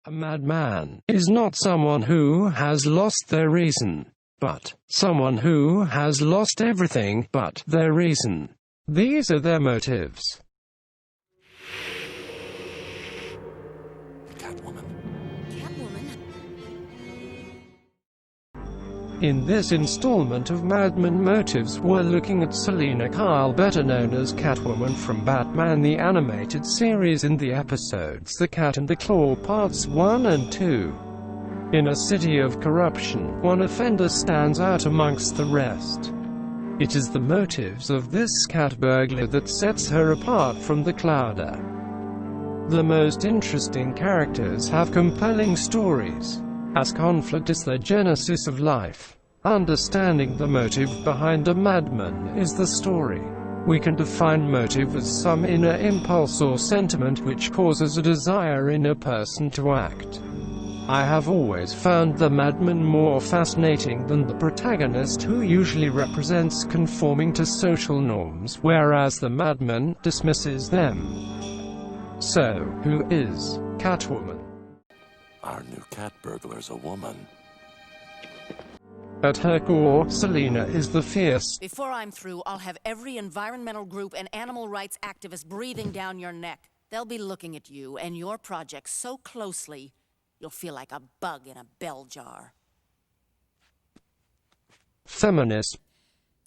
A madman is not someone who has lost their reason, but someone who has lost everything but their reason. These are their motives. Catwoman. In this installment of Madman Motives, we're looking at Selina Kyle, better known as Catwoman from Batman the Animated Series, in the episodes The Cat and the Claw Parts 1 and 2. In a city of corruption, one offender stands out amongst the rest. It is the motives of this cat burglar that sets her apart from the Clouder. The most interesting characters have compelling stories, as conflict is the genesis of life. Understanding the motive behind a madman is the story. We can define motive as some inner impulse or sentiment which causes a desire in a person to act. I have always found the madman more fascinating than the protagonist, who usually represents conforming to social norms, whereas the madman dismisses them. So, who is Catwoman? Our new cat burglar's a woman. At her core, Selina is the fierce. Before I'm through, I'll have every environmental group and animal rights activist breathing down your neck. They'll be looking at you and your project so closely, you'll feel like a bug in a bell jar. Feminist.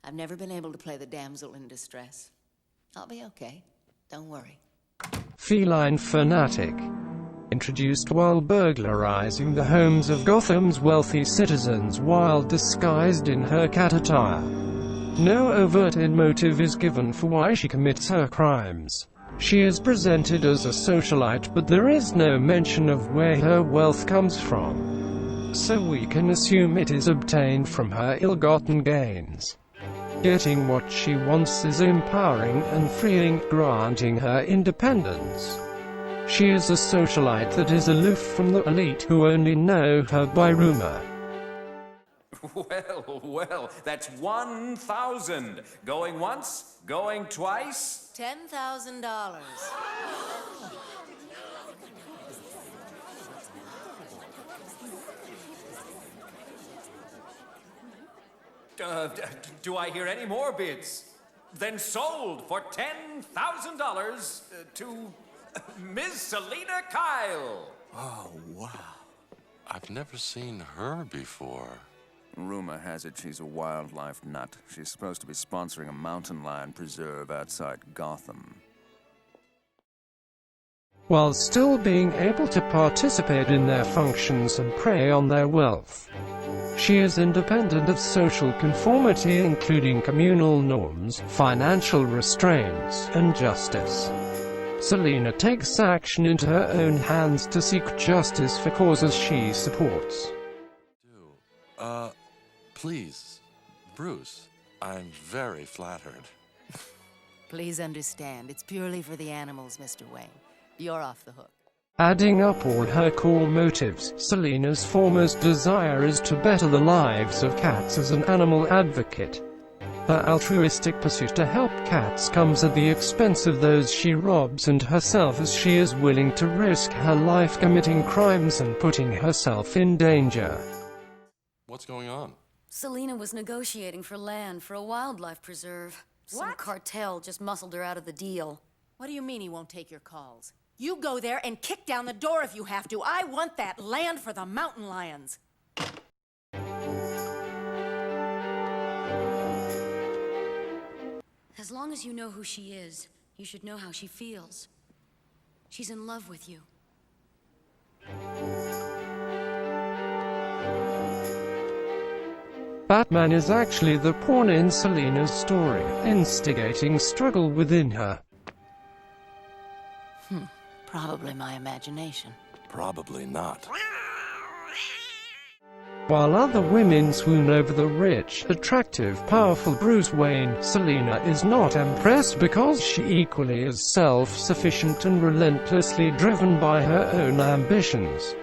I've never been able to play the damsel in distress. I'll be okay. Don't worry. Feline fanatic. Introduced while burglarizing the homes of Gotham's wealthy citizens while disguised in her cat attire. No overt motive is given for why she commits her crimes. She is presented as a socialite, but there is no mention of where her wealth comes from. So we can assume it is obtained from her ill-gotten gains. Getting what she wants is empowering and freeing, granting her independence. She is a socialite that is aloof from the elite who only know her by rumor. Well, that's 1,000. Going once? Going twice? $10,000. Do I hear any more bids? Then sold for $10,000 to Ms. Selina Kyle. Oh, wow. I've never seen her before. Rumor has it she's a wildlife nut. She's supposed to be sponsoring a mountain lion preserve outside Gotham. While still being able to participate in their functions and prey on their wealth. She is independent of social conformity, including communal norms, financial restraints, and justice. Selina takes action into her own hands to seek justice for causes she supports. Please, Bruce, I'm very flattered. Please understand, it's purely for the animals, Mr. Wayne. You're off the hook. Adding up all her core motives, Selina's foremost desire is to better the lives of cats as an animal advocate. Her altruistic pursuit to help cats comes at the expense of those she robs and herself, as she is willing to risk her life committing crimes and putting herself in danger. What's going on? Selina was negotiating for land for a wildlife preserve. Some cartel just muscled her out of the deal. What do you mean he won't take your calls? You go there and kick down the door if you have to. I want that land for the mountain lions. As long as you know who she is, you should know how she feels. She's in love with you. Batman is actually the pawn in Selina's story, instigating struggle within her. Probably my imagination. Probably not. While other women swoon over the rich, attractive, powerful Bruce Wayne, Selina is not impressed because she equally is self-sufficient and relentlessly driven by her own ambitions.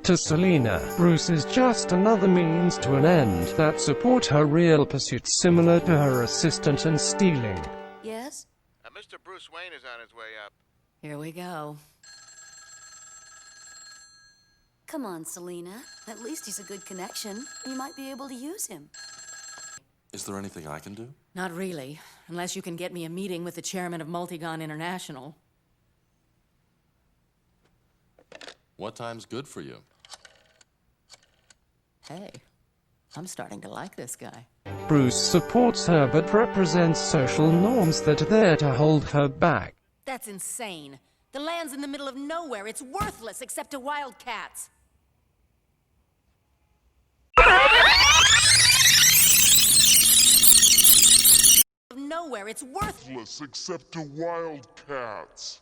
To Selina, Bruce is just another means to an end that support her real pursuits, similar to her assistant and stealing. Yes? Mr. Bruce Wayne is on his way up. Here we go. Come on, Selina. At least he's a good connection. You might be able to use him. Is there anything I can do? Not really, unless you can get me a meeting with the chairman of Multigon International. What time's good for you? Hey, I'm starting to like this guy. Bruce supports her but represents social norms that are there to hold her back. That's insane. The land's in the middle of nowhere. It's worthless except to wild cats. Nowhere, it's worthless except to wild cats.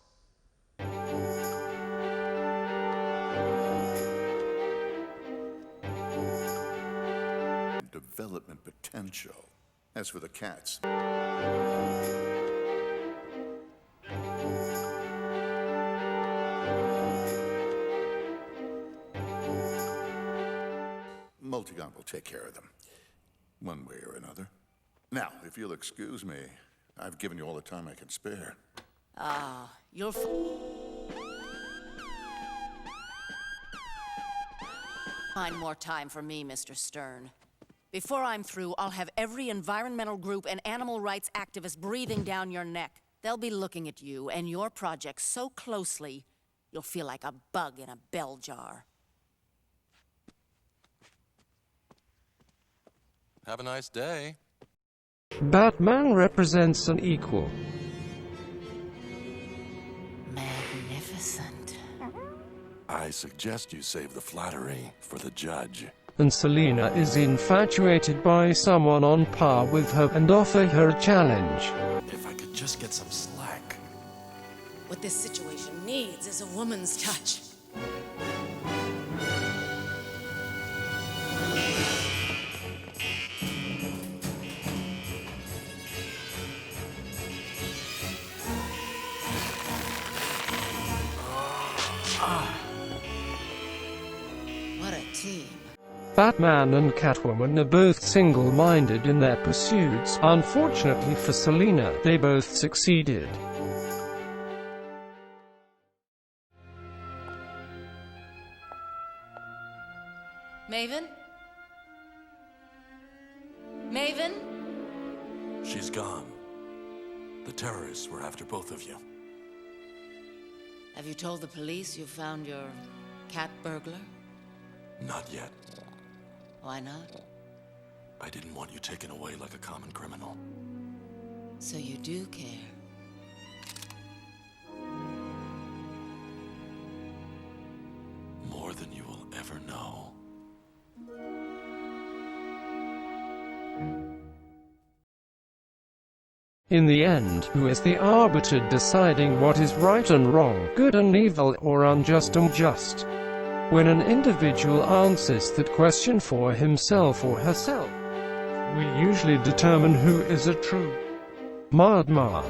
Development potential. As for the cats, Multigon will take care of them, one way or another. Now, if you'll excuse me, I've given you all the time I can spare. You'll find more time for me, Mr. Stern. Before I'm through, I'll have every environmental group and animal rights activist breathing down your neck. They'll be looking at you and your project so closely, you'll feel like a bug in a bell jar. Have a nice day. Batman represents an equal. Magnificent. I suggest you save the flattery for the judge. And Selina is infatuated by someone on par with her and offer her a challenge. If I could just get some slack. What this situation needs is a woman's touch. What a team. Batman and Catwoman are both single-minded in their pursuits. Unfortunately for Selina, they both succeeded. Maven? Maven? She's gone. The terrorists were after both of you. Have you told the police you found your cat burglar? Not yet. Why not? I didn't want you taken away like a common criminal. So you do care. More than you will ever know. In the end, who is the arbiter deciding what is right and wrong, good and evil, or unjust and just? When an individual answers that question for himself or herself, we usually determine who is a true Madman.